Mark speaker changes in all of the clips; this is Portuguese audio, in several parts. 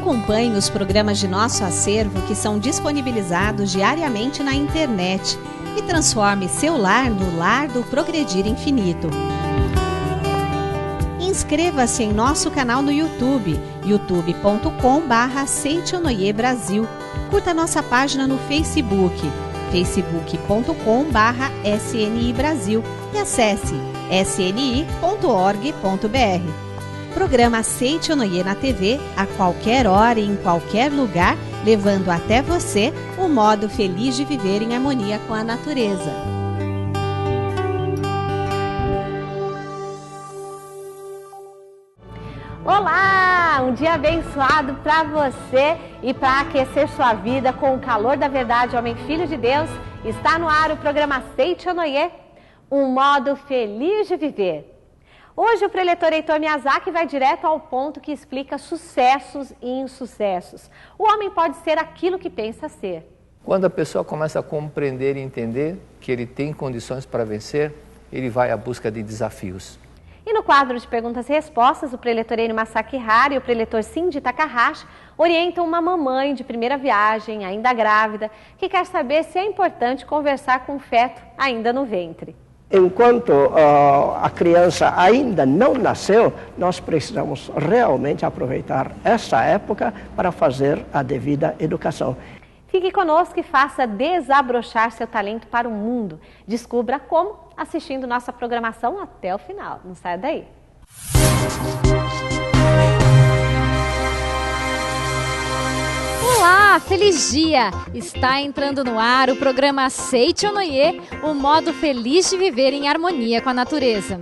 Speaker 1: Acompanhe os programas de nosso acervo que são disponibilizados diariamente na internet e transforme seu lar no lar do Progredir Infinito. Inscreva-se em nosso canal no YouTube, youtube.com/Seitonoi Brasil. Curta nossa página no Facebook, facebook.com/SNI Brasil e acesse sni.org.br. Programa Seitonoi na TV a qualquer hora e em qualquer lugar, levando até você o modo feliz de viver em harmonia com a natureza.
Speaker 2: Olá! Um dia abençoado para você e para aquecer sua vida com o calor da verdade, homem filho de Deus. Está no ar o programa Seitonoi, um modo feliz de viver. Hoje o preletor Heitor Miyazaki vai direto ao ponto que explica sucessos e insucessos. O homem pode ser aquilo que pensa ser.
Speaker 3: Quando a pessoa começa a compreender e entender que ele tem condições para vencer, ele vai à busca de desafios.
Speaker 2: E no quadro de perguntas e respostas, o preletor Eno Masaki Hara e o preletor Cindy Takahashi orientam uma mamãe de primeira viagem, ainda grávida, que quer saber se é importante conversar com o feto ainda no ventre.
Speaker 4: Enquanto a criança ainda não nasceu, nós precisamos realmente aproveitar essa época para fazer a devida educação.
Speaker 2: Fique conosco e faça desabrochar seu talento para o mundo. Descubra como assistindo nossa programação até o final. Não saia daí.
Speaker 5: Olá, feliz dia! Está entrando no ar o programa Seitonoi, o modo feliz de viver em harmonia com a natureza.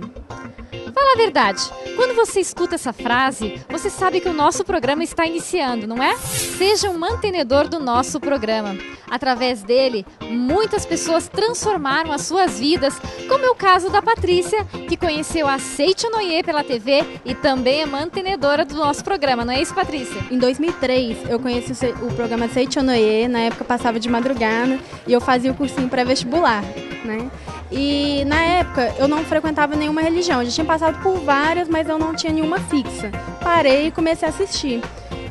Speaker 5: Fala a verdade, quando você escuta essa frase, você sabe que o nosso programa está iniciando, não é? Seja um mantenedor do nosso programa. Através dele, muitas pessoas transformaram as suas vidas, como é o caso da Patrícia, que conheceu a Seitonoi pela TV e também é mantenedora do nosso programa, não é isso, Patrícia?
Speaker 6: Em 2003, eu conheci o programa Seitonoi, na época eu passava de madrugada e eu fazia o cursinho pré-vestibular, né? E na época eu não frequentava nenhuma religião, eu já tinha passado por várias, mas eu não tinha nenhuma fixa. Parei e comecei a assistir.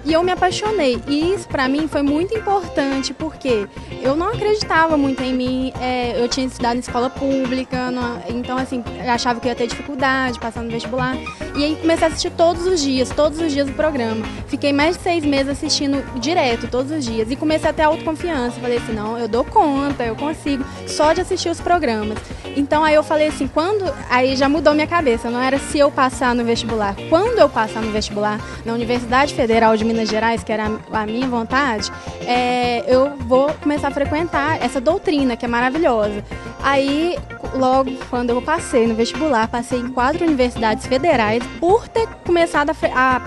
Speaker 6: E eu me apaixonei. E isso pra mim foi muito importante, porque eu não acreditava muito em mim. Eu tinha estudado em escola pública, então assim, eu achava que eu ia ter dificuldade passando no vestibular. E aí comecei a assistir todos os dias o programa. Fiquei mais de 6 meses assistindo direto, todos os dias. E comecei a ter autoconfiança. Falei assim, não, eu dou conta, eu consigo, só de assistir os programas. Então aí eu falei assim, aí já mudou minha cabeça, não era se eu passar no vestibular. Quando eu passar no vestibular, na Universidade Federal de Minas Gerais, que era a minha vontade, eu vou começar a frequentar essa doutrina, que é maravilhosa. Aí, logo quando eu passei no vestibular, passei em 4 universidades federais por ter começado a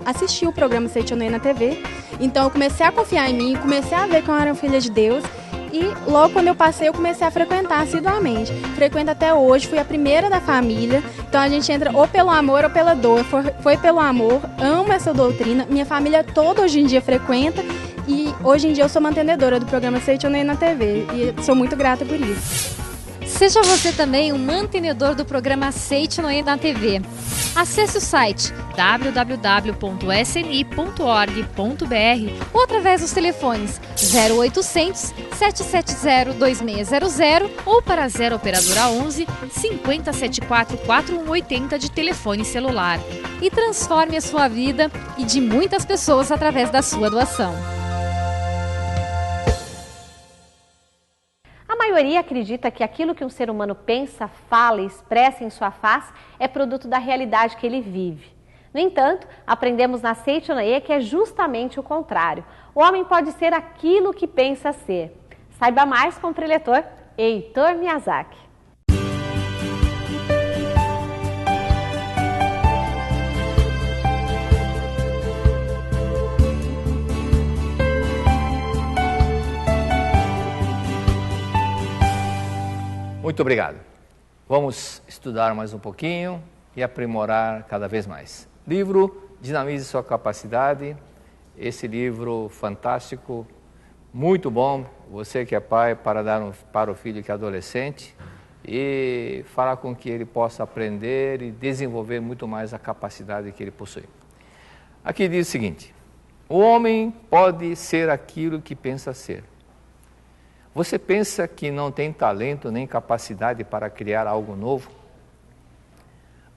Speaker 6: assistir o programa Seitonoi na TV. Então eu comecei a confiar em mim, comecei a ver que eu era filha de Deus. E logo quando eu passei, eu comecei a frequentar assiduamente. Frequento até hoje, fui a primeira da família. Então a gente entra ou pelo amor ou pela dor. Foi pelo amor, amo essa doutrina. Minha família toda hoje em dia frequenta. E hoje em dia eu sou mantenedora do programa Seitonoi na TV. E sou muito grata por isso.
Speaker 5: Seja você também um mantenedor do programa Seitonoi na TV. Acesse o site www.sni.org.br ou através dos telefones 0800 770 2600 ou para 0 operadora 11 5074 4180 de telefone celular. E transforme a sua vida e de muitas pessoas através da sua doação.
Speaker 2: A maioria acredita que aquilo que um ser humano pensa, fala e expressa em sua face é produto da realidade que ele vive. No entanto, aprendemos na Seitonoi que é justamente o contrário. O homem pode ser aquilo que pensa ser. Saiba mais com o preletor Heitor Miyazaki.
Speaker 3: Muito obrigado. Vamos estudar mais um pouquinho e aprimorar cada vez mais. Livro Dinamize Sua Capacidade. Esse livro fantástico, muito bom. Você que é pai, para dar para o filho que é adolescente e falar com que ele possa aprender e desenvolver muito mais a capacidade que ele possui. Aqui diz o seguinte: O homem pode ser aquilo que pensa ser. Você pensa que não tem talento nem capacidade para criar algo novo?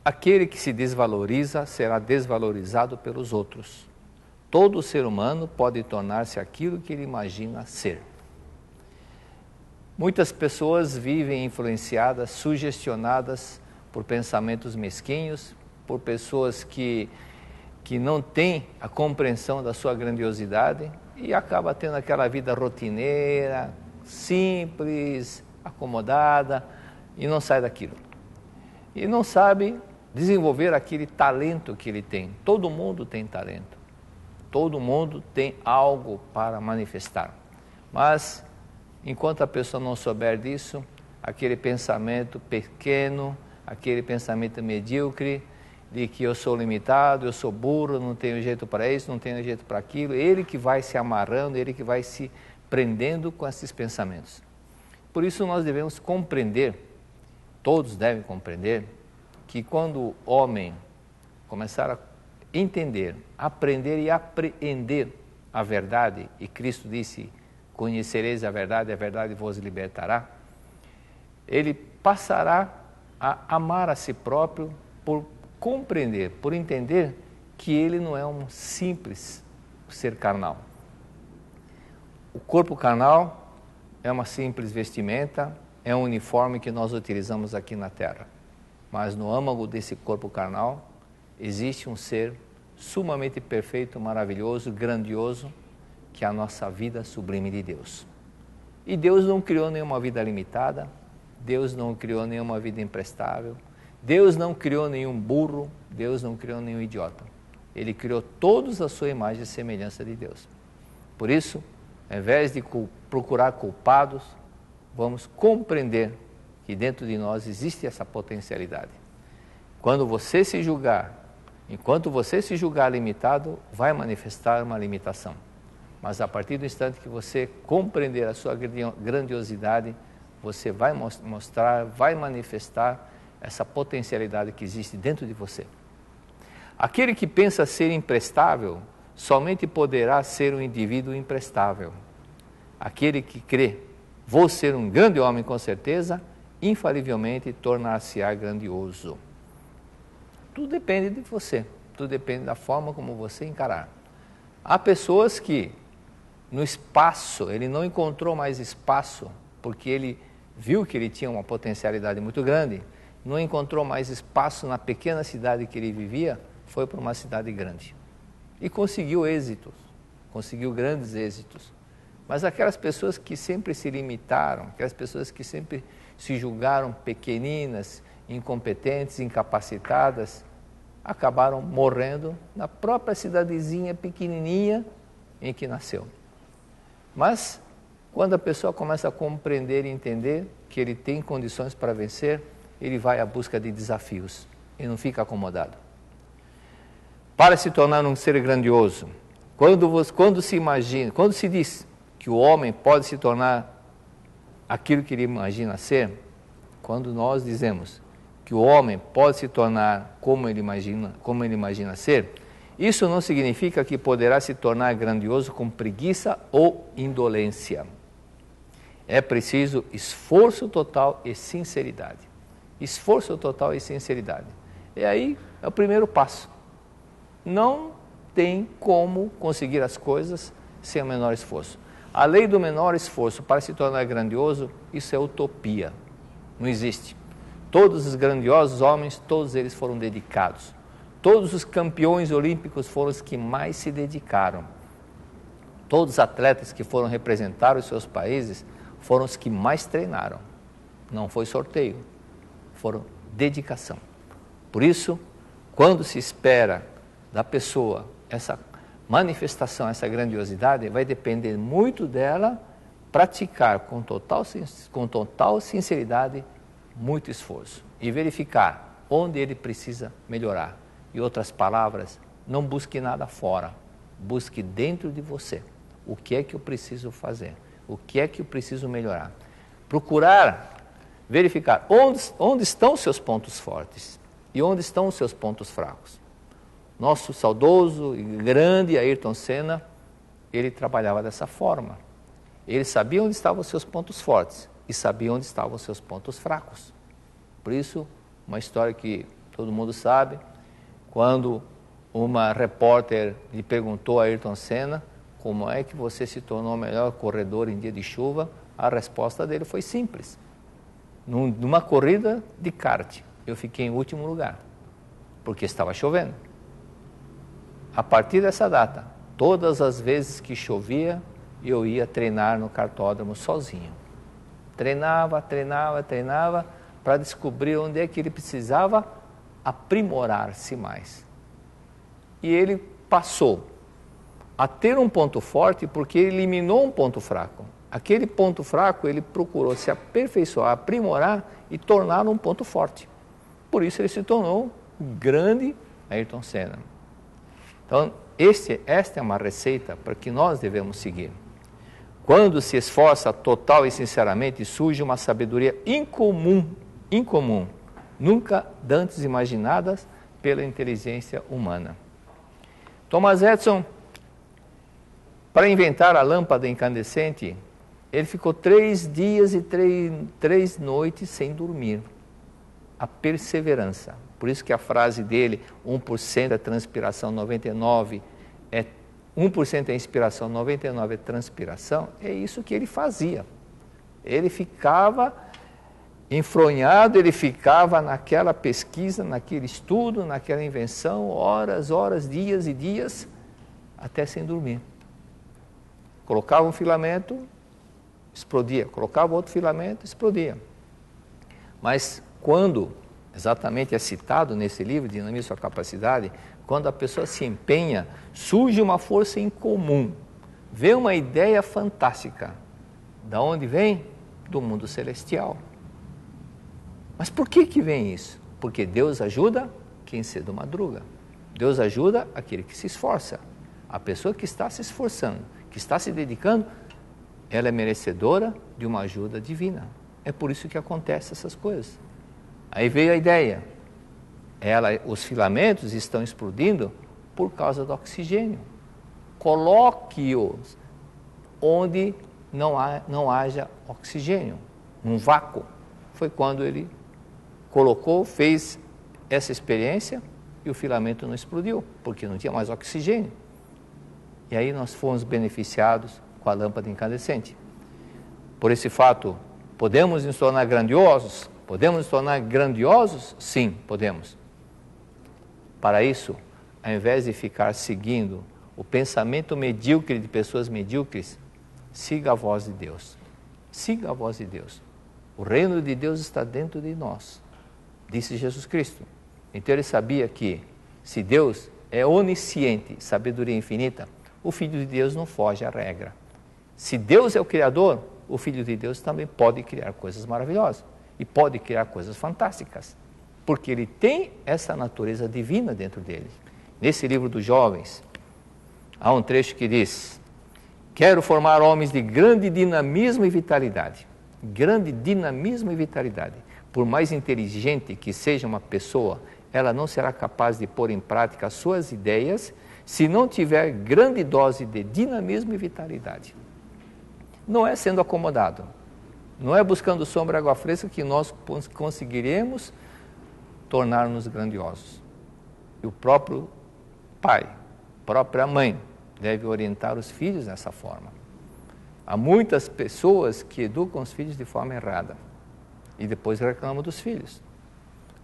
Speaker 3: Aquele que se desvaloriza será desvalorizado pelos outros. Todo ser humano pode tornar-se aquilo que ele imagina ser. Muitas pessoas vivem influenciadas, sugestionadas por pensamentos mesquinhos, por pessoas que não têm a compreensão da sua grandiosidade e acaba tendo aquela vida rotineira, simples, acomodada e não sai daquilo. E não sabe desenvolver aquele talento que ele tem. Todo mundo tem talento. Todo mundo tem algo para manifestar. Mas, enquanto a pessoa não souber disso, aquele pensamento pequeno, aquele pensamento medíocre, de que eu sou limitado, eu sou burro, não tenho jeito para isso, não tenho jeito para aquilo, ele que vai se amarrando, ele que vai se prendendo com esses pensamentos. Por isso nós devemos compreender, todos devem compreender, que quando o homem começar a entender, aprender e apreender a verdade, e Cristo disse, conhecereis a verdade vos libertará, ele passará a amar a si próprio por compreender, por entender que ele não é um simples ser carnal. O corpo carnal é uma simples vestimenta, é um uniforme que nós utilizamos aqui na terra. Mas no âmago desse corpo carnal existe um ser sumamente perfeito, maravilhoso, grandioso, que é a nossa vida sublime de Deus. E Deus não criou nenhuma vida limitada, Deus não criou nenhuma vida imprestável, Deus não criou nenhum burro, Deus não criou nenhum idiota. Ele criou todos a sua imagem e semelhança de Deus. Por isso, ao invés de procurar culpados, vamos compreender que dentro de nós existe essa potencialidade. Quando você se julgar, enquanto você se julgar limitado, vai manifestar uma limitação. Mas a partir do instante que você compreender a sua grandiosidade, você vai mostrar, vai manifestar essa potencialidade que existe dentro de você. Aquele que pensa ser imprestável, somente poderá ser um indivíduo imprestável. Aquele que crê, vou ser um grande homem com certeza, infalivelmente tornar-se-á grandioso. Tudo depende de você, tudo depende da forma como você encarar. Há pessoas que no espaço, ele não encontrou mais espaço, porque ele viu que ele tinha uma potencialidade muito grande, não encontrou mais espaço na pequena cidade que ele vivia, foi para uma cidade grande. E conseguiu êxitos, conseguiu grandes êxitos. Mas aquelas pessoas que sempre se limitaram, aquelas pessoas que sempre se julgaram pequeninas, incompetentes, incapacitadas, acabaram morrendo na própria cidadezinha pequenininha em que nasceu. Mas, quando a pessoa começa a compreender e entender que ele tem condições para vencer, ele vai à busca de desafios e não fica acomodado. Para se tornar um ser grandioso, quando se diz que o homem pode se tornar aquilo que ele imagina ser, quando nós dizemos que o homem pode se tornar como ele imagina ser, isso não significa que poderá se tornar grandioso com preguiça ou indolência. É preciso esforço total e sinceridade. Esforço total e sinceridade. E aí é o primeiro passo. Não tem como conseguir as coisas sem o menor esforço. A lei do menor esforço para se tornar grandioso, isso é utopia. Não existe. Todos os grandiosos homens, todos eles foram dedicados. Todos os campeões olímpicos foram os que mais se dedicaram. Todos os atletas que foram representar os seus países foram os que mais treinaram. Não foi sorteio, foram dedicação. Por isso, quando se espera da pessoa essa manifestação, essa grandiosidade, vai depender muito dela praticar com total sinceridade, muito esforço e verificar onde ele precisa melhorar. Em outras palavras, não busque nada fora, busque dentro de você. O que é que eu preciso fazer? O que é que eu preciso melhorar? Procurar verificar onde estão os seus pontos fortes e onde estão os seus pontos fracos. Nosso saudoso e grande Ayrton Senna ele trabalhava dessa forma. Ele sabia onde estavam os seus pontos fortes e sabia onde estavam os seus pontos fracos. Por isso, uma história que todo mundo sabe, quando uma repórter lhe perguntou a Ayrton Senna como é que você se tornou o melhor corredor em dia de chuva, a resposta dele foi simples. Numa corrida de kart, eu fiquei em último lugar, porque estava chovendo. A partir dessa data, todas as vezes que chovia, eu ia treinar no kartódromo sozinho. Treinava para descobrir onde é que ele precisava aprimorar-se mais. E ele passou a ter um ponto forte porque ele eliminou um ponto fraco. Aquele ponto fraco ele procurou se aperfeiçoar, aprimorar e tornar um ponto forte. Por isso ele se tornou um grande Ayrton Senna. Então, esta é uma receita para que nós devemos seguir. Quando se esforça total e sinceramente, surge uma sabedoria incomum, nunca dantes imaginadas pela inteligência humana. Thomas Edison, para inventar a lâmpada incandescente, ele ficou 3 dias e 3 noites sem dormir. A perseverança. Por isso que a frase dele, 1% é transpiração, 99% é 1% é inspiração, 99% é transpiração, é isso que ele fazia. Ele ficava enfronhado, ele ficava naquela pesquisa, naquele estudo, naquela invenção, horas, dias e dias, até sem dormir. Colocava um filamento, explodia. Colocava outro filamento, explodia. Mas quando, exatamente é citado nesse livro, Dinamize Sua Capacidade, quando a pessoa se empenha, surge uma força incomum, vem uma ideia fantástica. Da onde vem? Do mundo celestial. Mas por que vem isso? Porque Deus ajuda quem cedo madruga. Deus ajuda aquele que se esforça. A pessoa que está se esforçando, que está se dedicando, ela é merecedora de uma ajuda divina. É por isso que acontecem essas coisas. Aí veio a ideia. Os filamentos estão explodindo por causa do oxigênio. Coloque-os onde não haja oxigênio, num vácuo. Foi quando ele colocou, fez essa experiência e o filamento não explodiu, porque não tinha mais oxigênio. E aí nós fomos beneficiados com a lâmpada incandescente. Por esse fato, podemos nos tornar grandiosos? Podemos nos tornar grandiosos? Sim, podemos. Para isso, ao invés de ficar seguindo o pensamento medíocre de pessoas medíocres, siga a voz de Deus. Siga a voz de Deus. O reino de Deus está dentro de nós, disse Jesus Cristo. Então ele sabia que, se Deus é onisciente, sabedoria infinita, o Filho de Deus não foge à regra. Se Deus é o Criador, o Filho de Deus também pode criar coisas maravilhosas e pode criar coisas fantásticas, porque ele tem essa natureza divina dentro dele. Nesse livro dos jovens, há um trecho que diz: quero formar homens de grande dinamismo e vitalidade. Grande dinamismo e vitalidade. Por mais inteligente que seja uma pessoa, ela não será capaz de pôr em prática as suas ideias se não tiver grande dose de dinamismo e vitalidade. Não é sendo acomodado, não é buscando sombra e água fresca que nós conseguiremos tornar-nos grandiosos. E o próprio pai, a própria mãe, deve orientar os filhos dessa forma. Há muitas pessoas que educam os filhos de forma errada e depois reclamam dos filhos.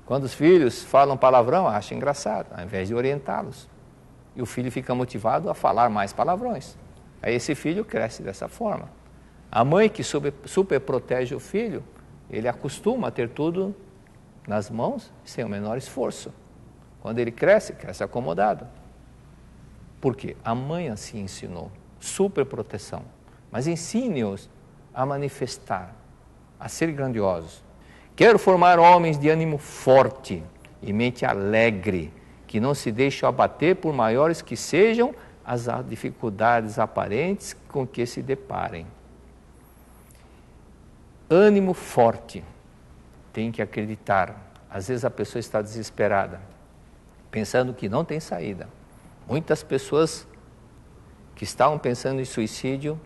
Speaker 3: Quando os filhos falam palavrão, acham engraçado, ao invés de orientá-los. E o filho fica motivado a falar mais palavrões. Aí esse filho cresce dessa forma. A mãe que super protege o filho, ele acostuma a ter tudo nas mãos sem o menor esforço. Quando ele cresce acomodado. Por quê? A mãe assim ensinou, super proteção. Mas ensine-os a manifestar, a ser grandiosos. Quero formar homens de ânimo forte e mente alegre, que não se deixam abater por maiores que sejam as dificuldades aparentes com que se deparem. Ânimo forte, tem que acreditar. Às vezes a pessoa está desesperada, pensando que não tem saída. Muitas pessoas que estavam pensando em suicídio,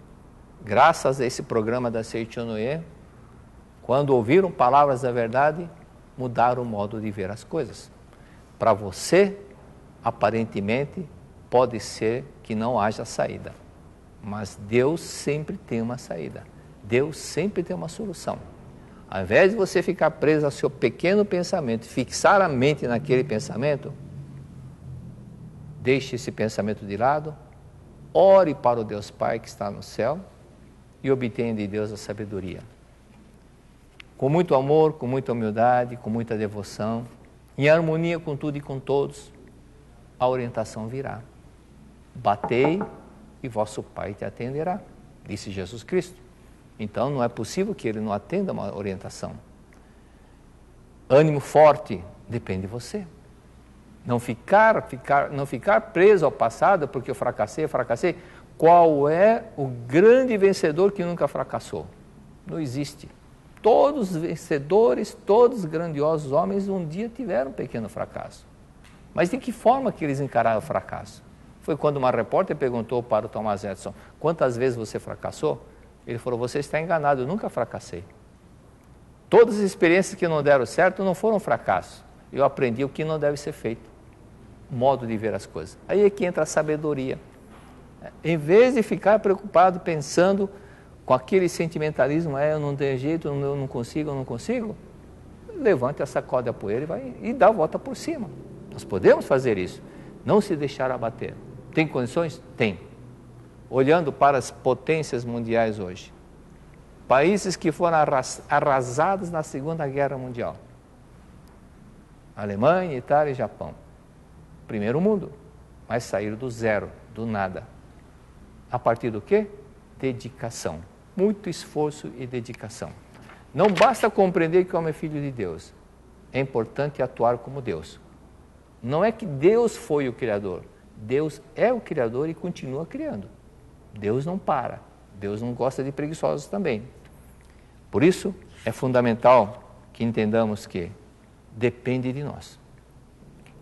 Speaker 3: graças a esse programa da Seichonoye, quando ouviram palavras da verdade, mudaram o modo de ver as coisas. Para você, aparentemente, pode ser que não haja saída, mas Deus sempre tem uma saída. Deus sempre tem uma solução. Ao invés de você ficar preso ao seu pequeno pensamento, fixar a mente naquele pensamento, deixe esse pensamento de lado, ore para o Deus Pai que está no céu e obtenha de Deus a sabedoria. Com muito amor, com muita humildade, com muita devoção, em harmonia com tudo e com todos, a orientação virá. Batei e vosso Pai te atenderá, disse Jesus Cristo. Então não é possível que Ele não atenda uma orientação. Ânimo forte depende de você. Não ficar preso ao passado porque eu fracassei. Qual é o grande vencedor que nunca fracassou? Não existe. Todos os vencedores, todos os grandiosos homens um dia tiveram um pequeno fracasso. Mas de que forma que eles encararam o fracasso? Foi quando uma repórter perguntou para o Thomas Edison: quantas vezes você fracassou? Ele falou: você está enganado, eu nunca fracassei. Todas as experiências que não deram certo não foram fracassos. Eu aprendi o que não deve ser feito. Modo de ver as coisas. Aí é que entra a sabedoria. Em vez de ficar preocupado pensando com aquele sentimentalismo, eu não tenho jeito, eu não consigo, levante a sacode a poeira e dá a volta por cima. Nós podemos fazer isso. Não se deixar abater. Tem condições? Tem. Olhando para as potências mundiais hoje, países que foram arrasados na Segunda Guerra Mundial, Alemanha, Itália e Japão, primeiro mundo, mas saíram do zero, do nada. A partir do quê? Dedicação, muito esforço e dedicação. Não basta compreender que o homem é filho de Deus, é importante atuar como Deus. Não é que Deus foi o Criador, Deus é o Criador e continua criando. Deus não para, Deus não gosta de preguiçosos também. Por isso, é fundamental que entendamos que depende de nós.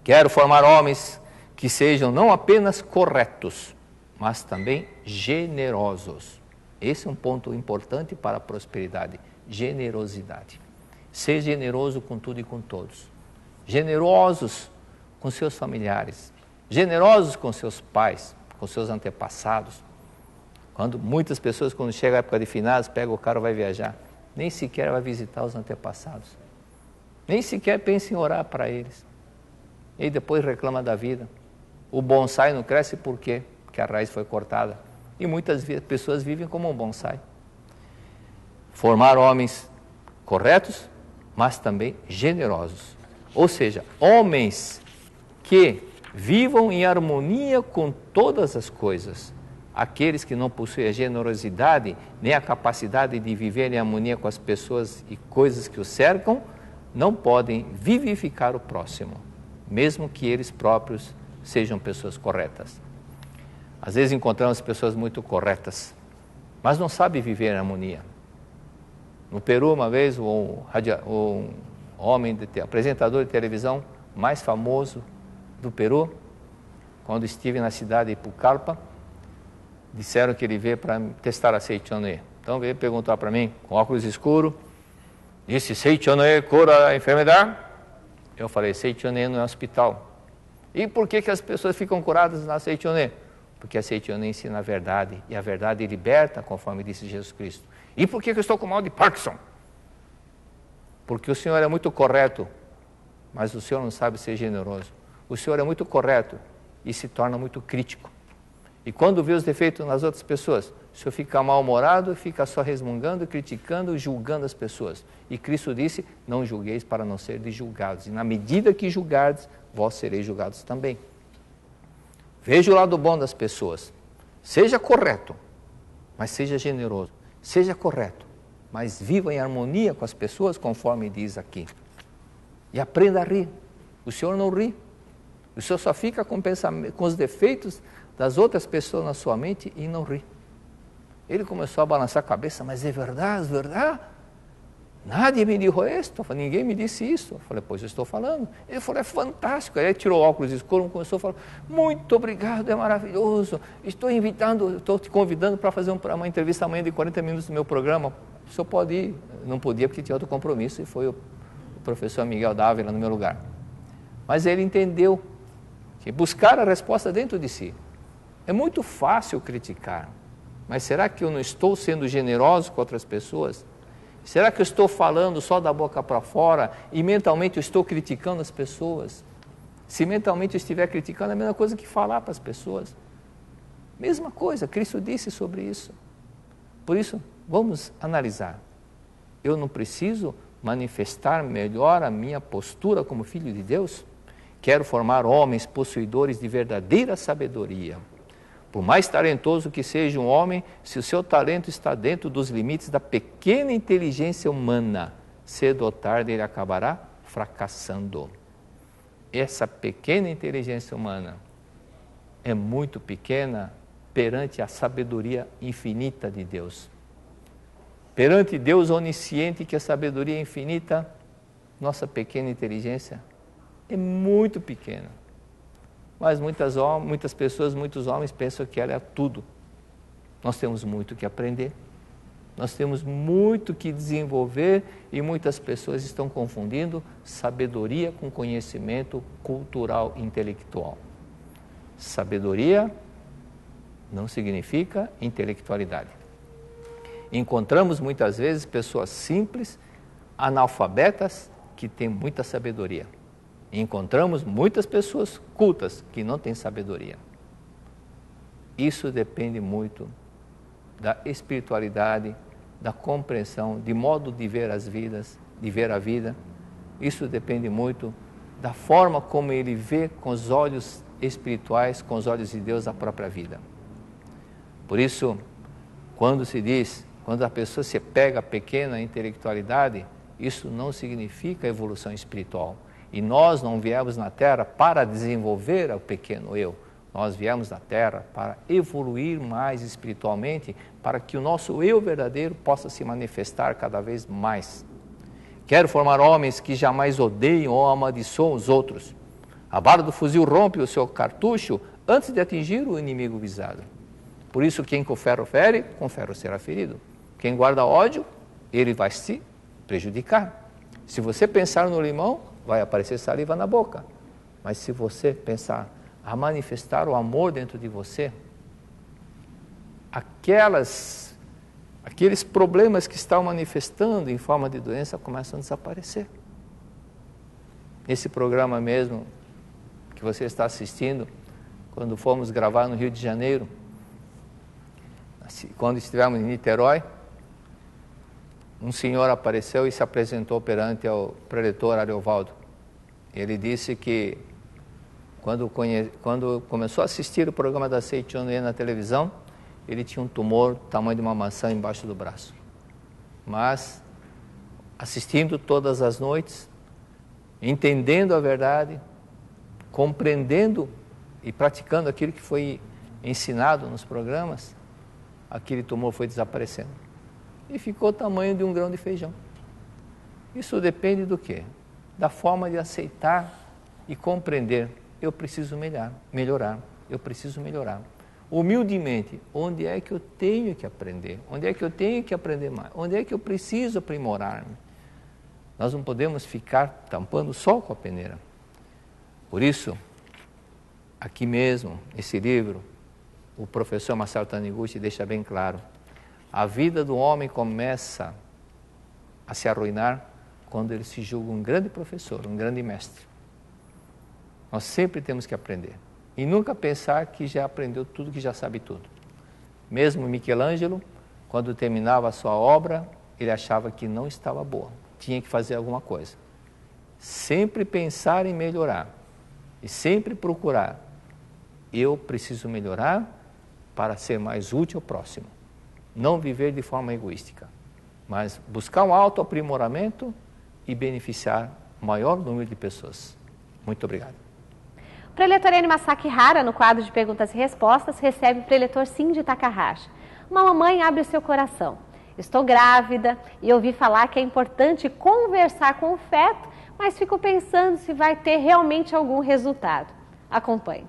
Speaker 3: Quero formar homens que sejam não apenas corretos, mas também generosos. Esse é um ponto importante para a prosperidade, generosidade. Ser generoso com tudo e com todos. Generosos com seus familiares, generosos com seus pais, com seus antepassados. Muitas pessoas, quando chega a época de finados, pegam o carro e vai viajar, nem sequer vai visitar os antepassados, nem sequer pensa em orar para eles, e depois reclama da vida. O bonsai não cresce por quê? Porque a raiz foi cortada, e muitas pessoas vivem como um bonsai. Formar homens corretos, mas também generosos, ou seja, homens que vivam em harmonia com todas as coisas. Aqueles que não possuem a generosidade, nem a capacidade de viver em harmonia com as pessoas e coisas que os cercam, não podem vivificar o próximo, mesmo que eles próprios sejam pessoas corretas. Às vezes encontramos pessoas muito corretas, mas não sabem viver em harmonia. No Peru, uma vez, o apresentador de televisão mais famoso do Peru, quando estive na cidade de Pucallpa, disseram que ele veio para testar a Seichonoye. Então veio perguntar para mim, com óculos escuros, disse: Seichonoye cura a enfermidade? Eu falei: Seichonoye não é hospital. E por que as pessoas ficam curadas na Seichonoye? Porque a Seichonoye ensina a verdade, e a verdade liberta, conforme disse Jesus Cristo. E por que eu estou com mal de Parkinson? Porque o Senhor é muito correto, mas o Senhor não sabe ser generoso. O Senhor é muito correto e se torna muito crítico. E quando vê os defeitos nas outras pessoas, o Senhor fica mal-humorado, fica só resmungando, criticando, julgando as pessoas. E Cristo disse: não julgueis para não serdes julgados. E na medida que julgardes, vós sereis julgados também. Veja o lado bom das pessoas. Seja correto, mas seja generoso. Seja correto, mas viva em harmonia com as pessoas, conforme diz aqui. E aprenda a rir. O Senhor não ri. O Senhor só fica com os defeitos das outras pessoas na sua mente e não ri. Ele começou a balançar a cabeça: mas é verdade, é verdade? Nadie me dijo esto, ninguém me disse isso. Eu falei, pois eu estou falando. Ele falou, é fantástico. Aí ele tirou o óculos escuro e começou a falar, muito obrigado, é maravilhoso. Estou te convidando para fazer uma entrevista amanhã de 40 minutos no meu programa. O senhor pode ir? Não podia porque tinha outro compromisso e foi o professor Miguel Dávila no meu lugar. Mas ele entendeu que buscar a resposta dentro de si. É muito fácil criticar, mas será que eu não estou sendo generoso com outras pessoas? Será que eu estou falando só da boca para fora e mentalmente eu estou criticando as pessoas? Se mentalmente eu estiver criticando, é a mesma coisa que falar para as pessoas. Mesma coisa, Cristo disse sobre isso. Por isso, vamos analisar. Eu não preciso manifestar melhor a minha postura como filho de Deus? Quero formar homens possuidores de verdadeira sabedoria. Por mais talentoso que seja um homem, se o seu talento está dentro dos limites da pequena inteligência humana, cedo ou tarde ele acabará fracassando. Essa pequena inteligência humana é muito pequena perante a sabedoria infinita de Deus. Perante Deus onisciente, que a sabedoria é infinita, nossa pequena inteligência é muito pequena. Mas muitas pessoas, muitos homens pensam que ela é tudo. Nós temos muito que aprender, nós temos muito que desenvolver e muitas pessoas estão confundindo sabedoria com conhecimento cultural e intelectual. Sabedoria não significa intelectualidade. Encontramos muitas vezes pessoas simples, analfabetas, que têm muita sabedoria. Encontramos muitas pessoas cultas que não têm sabedoria. Isso depende muito da espiritualidade, da compreensão, de modo de ver as vidas, de ver a vida. Isso depende muito da forma como ele vê com os olhos espirituais, com os olhos de Deus, a própria vida. Por isso, quando se diz, quando a pessoa se pega a pequena intelectualidade, isso não significa evolução espiritual. E nós não viemos na Terra para desenvolver o pequeno eu. Nós viemos na Terra para evoluir mais espiritualmente, para que o nosso eu verdadeiro possa se manifestar cada vez mais. Quero formar homens que jamais odeiam ou amaldiçoam os outros. A bala do fuzil rompe o seu cartucho antes de atingir o inimigo visado. Por isso, quem com ferro fere, com ferro será ferido. Quem guarda ódio, ele vai se prejudicar. Se você pensar no limão, vai aparecer saliva na boca. Mas se você pensar a manifestar o amor dentro de você, aqueles problemas que estão manifestando em forma de doença começam a desaparecer. Esse programa mesmo que você está assistindo, quando fomos gravar no Rio de Janeiro, quando estivemos em Niterói, um senhor apareceu e se apresentou perante o preletor Ariovaldo. Ele disse que quando começou a assistir o programa da Seichonoye na televisão, ele tinha um tumor do tamanho de uma maçã embaixo do braço. Mas, assistindo todas as noites, entendendo a verdade, compreendendo e praticando aquilo que foi ensinado nos programas, aquele tumor foi desaparecendo. E ficou o tamanho de um grão de feijão. Isso depende do quê? Da forma de aceitar e compreender. Eu preciso melhorar, eu preciso melhorar. Humildemente, onde é que eu tenho que aprender? Onde é que eu tenho que aprender mais? Onde é que eu preciso aprimorar-me? Nós não podemos ficar tampando o sol com a peneira. Por isso, aqui mesmo, esse livro, o professor Masaru Taniguchi deixa bem claro, a vida do homem começa a se arruinar quando ele se julga um grande professor, um grande mestre. Nós sempre temos que aprender. E nunca pensar que já aprendeu tudo, que já sabe tudo. Mesmo Michelangelo, quando terminava a sua obra, ele achava que não estava boa. Tinha que fazer alguma coisa. Sempre pensar em melhorar. E sempre procurar. Eu preciso melhorar para ser mais útil ao próximo. Não viver de forma egoística, mas buscar um autoaprimoramento e beneficiar o maior número de pessoas. Muito obrigado.
Speaker 2: O preletor Eni Masaki Hara, no quadro de perguntas e respostas, recebe o preletor Cindy Takahashi. Uma mamãe abre o seu coração. estou grávida e ouvi falar que é importante conversar com o feto, mas fico pensando se vai ter realmente algum resultado. Acompanhe.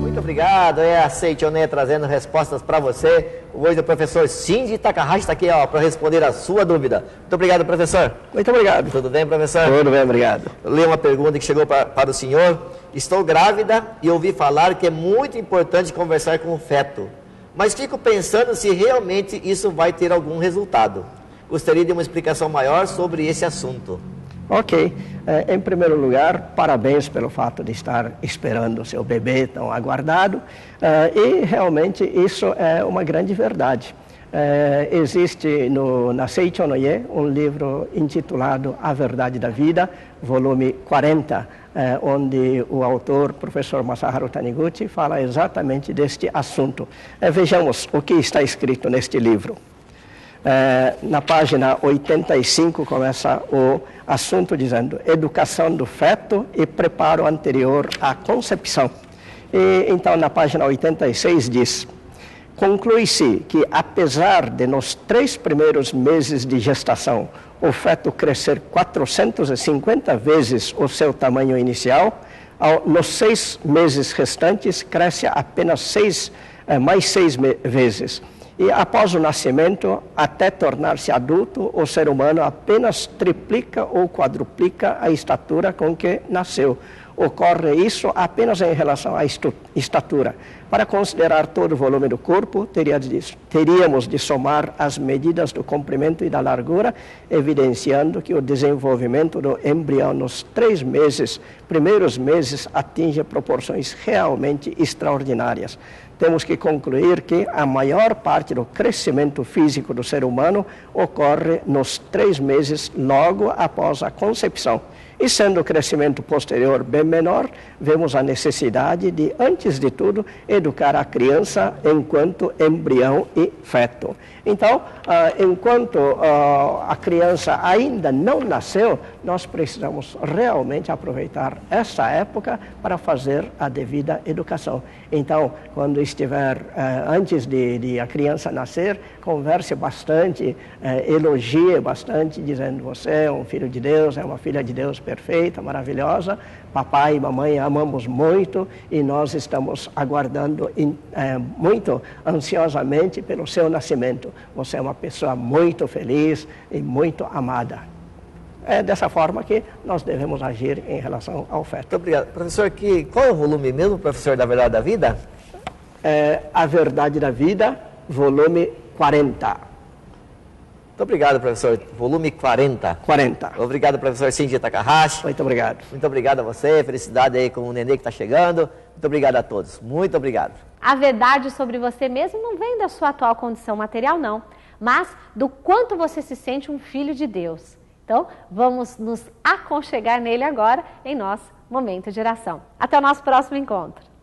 Speaker 7: Muito obrigado, a Seichonoye trazendo respostas para você. Hoje o professor Shinji Takahashi está aqui para responder a sua dúvida. Muito obrigado, professor.
Speaker 4: Muito obrigado.
Speaker 7: Tudo bem, professor?
Speaker 4: Tudo bem, obrigado.
Speaker 7: Eu li uma pergunta que chegou para o senhor. Estou grávida e ouvi falar que é muito importante conversar com o feto. Mas fico pensando se realmente isso vai ter algum resultado. Gostaria de uma explicação maior sobre esse assunto.
Speaker 4: Ok. Em primeiro lugar, parabéns pelo fato de estar esperando o seu bebê tão aguardado. E realmente isso é uma grande verdade. Existe na Seichonoye um livro intitulado A Verdade da Vida, volume 40, onde o autor, professor Masaharu Taniguchi, fala exatamente deste assunto. Vejamos o que está escrito neste livro. Na página 85 começa o assunto dizendo educação do feto e preparo anterior à concepção. E então na página 86 diz: conclui-se que apesar de nos 3 primeiros meses de gestação o feto crescer 450 vezes o seu tamanho inicial, nos 6 meses restantes cresce apenas mais 6 vezes. E após o nascimento, até tornar-se adulto, o ser humano apenas triplica ou quadruplica a estatura com que nasceu. Ocorre isso apenas em relação à estatura. Para considerar todo o volume do corpo, teríamos de somar as medidas do comprimento e da largura, evidenciando que o desenvolvimento do embrião nos 3 primeiros meses, atinge proporções realmente extraordinárias. Temos que concluir que a maior parte do crescimento físico do ser humano ocorre nos 3 meses logo após a concepção. E sendo o crescimento posterior bem menor, vemos a necessidade de, antes de tudo, educar a criança enquanto embrião e feto. Então, enquanto a criança ainda não nasceu, nós precisamos realmente aproveitar essa época para fazer a devida educação. Então, quando estiver antes de a criança nascer, converse bastante, elogie bastante, dizendo: você é um filho de Deus, é uma filha de Deus perfeita, maravilhosa. Papai e mamãe amamos muito e nós estamos aguardando muito ansiosamente pelo seu nascimento. Você é uma pessoa muito feliz e muito amada. É dessa forma que nós devemos agir em relação ao feto.
Speaker 7: Muito obrigado. Professor, qual é o volume mesmo, professor, da Verdade da Vida?
Speaker 4: A Verdade da Vida, volume 40.
Speaker 7: Muito obrigado, professor. Volume 40.
Speaker 4: 40.
Speaker 7: Obrigado, professor Shinji Takahashi.
Speaker 4: Muito obrigado.
Speaker 7: Muito obrigado a você. Felicidade aí com o nenê que está chegando. Muito obrigado a todos. Muito obrigado.
Speaker 2: A verdade sobre você mesmo não vem da sua atual condição material, não, mas do quanto você se sente um filho de Deus. Então, vamos nos aconchegar nele agora em nosso momento de oração. Até o nosso próximo encontro.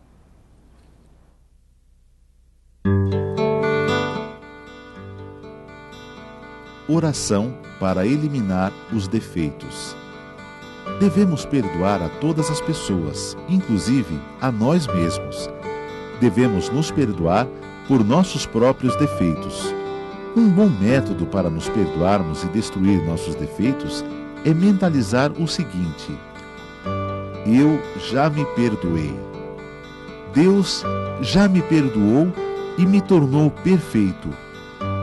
Speaker 8: Oração para eliminar os defeitos. Devemos perdoar a todas as pessoas, inclusive a nós mesmos. Devemos nos perdoar por nossos próprios defeitos. Um bom método para nos perdoarmos e destruir nossos defeitos é mentalizar o seguinte: eu já me perdoei. Deus já me perdoou e me tornou perfeito.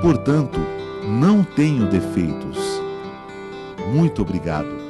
Speaker 8: Portanto, não tenho defeitos. Muito obrigado.